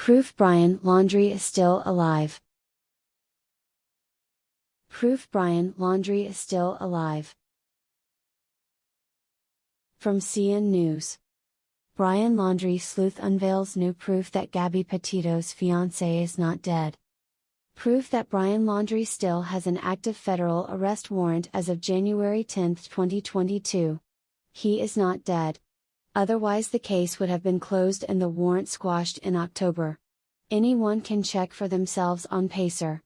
Proof Brian Laundrie is still alive. Proof Brian Laundrie is still alive. From CN News. Brian Laundrie sleuth unveils new proof that Gabby Petito's fiancé is not dead. Proof that Brian Laundrie still has an active federal arrest warrant as of January 10, 2022. He is not dead. Otherwise the case would have been closed and the warrant squashed in October. Anyone can check for themselves on Pacer.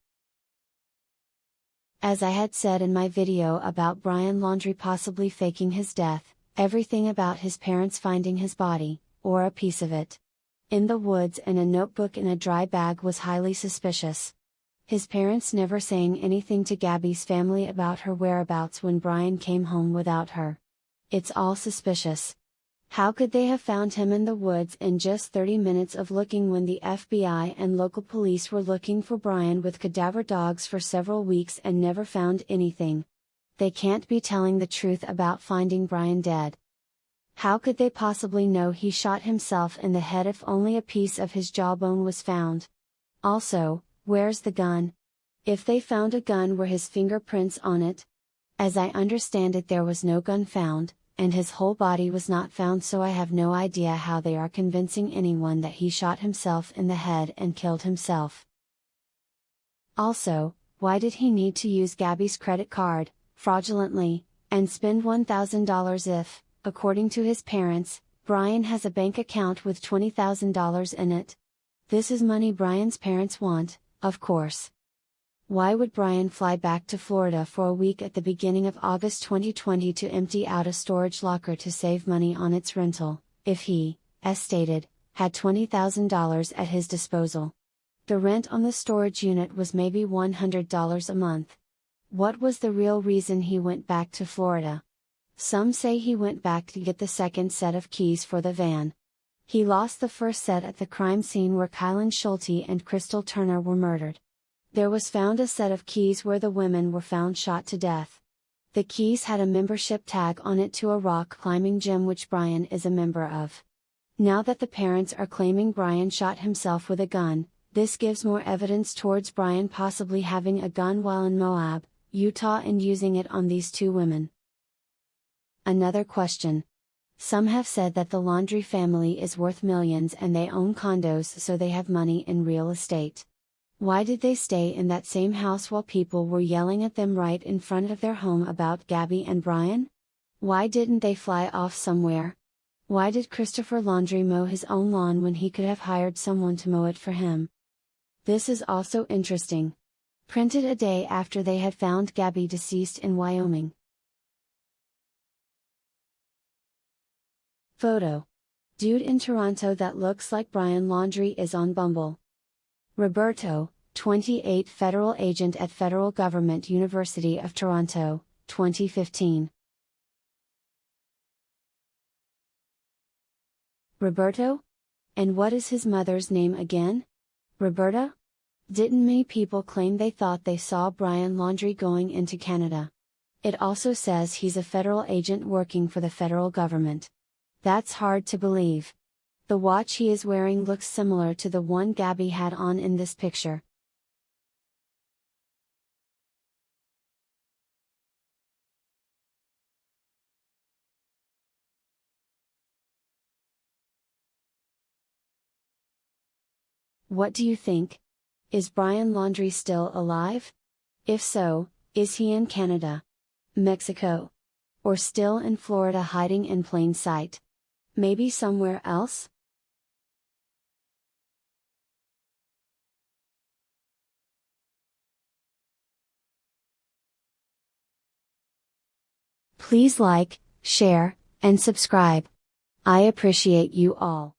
As I had said in my video about Brian Laundrie possibly faking his death, everything about his parents finding his body, or a piece of it, in the woods and a notebook in a dry bag was highly suspicious. His parents never saying anything to Gabby's family about her whereabouts when Brian came home without her. It's all suspicious. How could they have found him in the woods in just 30 minutes of looking when the FBI and local police were looking for Brian with cadaver dogs for several weeks and never found anything? They can't be telling the truth about finding Brian dead. How could they possibly know he shot himself in the head if only a piece of his jawbone was found? Also, where's the gun? If they found a gun, were his fingerprints on it? As I understand it, there was no gun found, and his whole body was not found, so I have no idea how they are convincing anyone that he shot himself in the head and killed himself. Also, why did he need to use Gabby's credit card, fraudulently, and spend $1,000 if, according to his parents, Brian has a bank account with $20,000 in it? This is money Brian's parents want, of course. Why would Brian fly back to Florida for a week at the beginning of August 2020 to empty out a storage locker to save money on its rental, if he, as stated, had $20,000 at his disposal? The rent on the storage unit was maybe $100 a month. What was the real reason he went back to Florida? Some say he went back to get the second set of keys for the van. He lost the first set at the crime scene where Kylan Schulte and Crystal Turner were murdered. There was found a set of keys where the women were found shot to death. The keys had a membership tag on it to a rock climbing gym which Brian is a member of. Now that the parents are claiming Brian shot himself with a gun, this gives more evidence towards Brian possibly having a gun while in Moab, Utah, and using it on these two women. Another question. Some have said that the Laundrie family is worth millions and they own condos, so they have money in real estate. Why did they stay in that same house while people were yelling at them right in front of their home about Gabby and Brian? Why didn't they fly off somewhere? Why did Christopher Laundrie mow his own lawn when he could have hired someone to mow it for him? This is also interesting. Printed a day after they had found Gabby deceased in Wyoming. Photo. Dude in Toronto that looks like Brian Laundrie is on Bumble. Roberto, 28, federal agent at Federal Government University of Toronto, 2015. Roberto? And what is his mother's name again? Roberta? Didn't many people claim they thought they saw Brian Laundrie going into Canada? It also says he's a federal agent working for the federal government. That's hard to believe. The watch he is wearing looks similar to the one Gabby had on in this picture. What do you think? Is Brian Laundrie still alive? If so, is he in Canada, Mexico, or still in Florida hiding in plain sight? Maybe somewhere else? Please like, share, and subscribe. I appreciate you all.